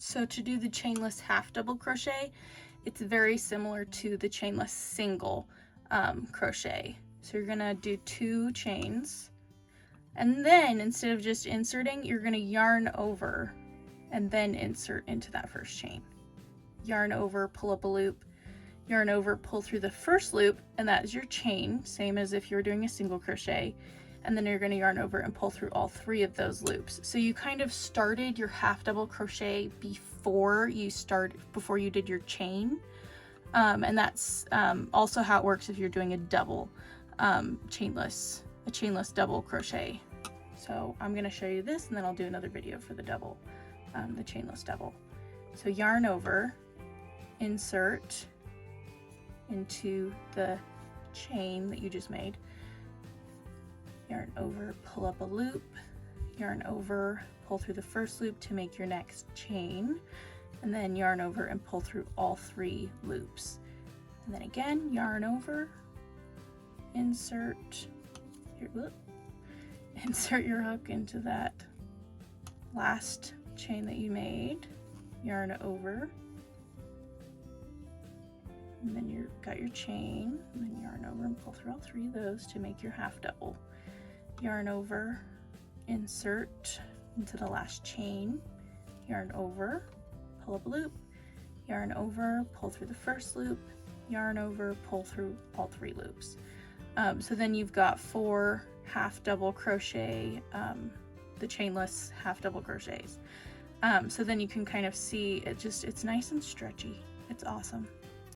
So to do the chainless half double crochet, it's very similar to the chainless single crochet. So you're gonna do 2 chains, and then instead of just inserting, you're gonna yarn over and then insert into that first chain. Yarn over, pull up a loop, yarn over, pull through the first loop, and that is your chain, same as if you were doing a single crochet. And then you're going to yarn over and pull through all 3 of those loops. So you kind of started your half double crochet before you did your chain. And that's also how it works if you're doing a double chainless double crochet. So I'm going to show you this, and then I'll do another video for the double, the chainless double. So yarn over, insert into the chain that you just made, yarn over, pull up a loop, yarn over, pull through the first loop to make your next chain, and then yarn over and pull through all 3 loops. And then again, yarn over, insert your hook into that last chain that you made, yarn over, and then you've got your chain, and then yarn over and pull through all 3 of those to make your half double. Yarn over, insert into the last chain, yarn over, pull up a loop, yarn over, pull through the first loop, yarn over, pull through all 3 loops. So then you've got 4 half double crochet, the chainless half double crochets. So then you can kind of see it's nice and stretchy. It's awesome.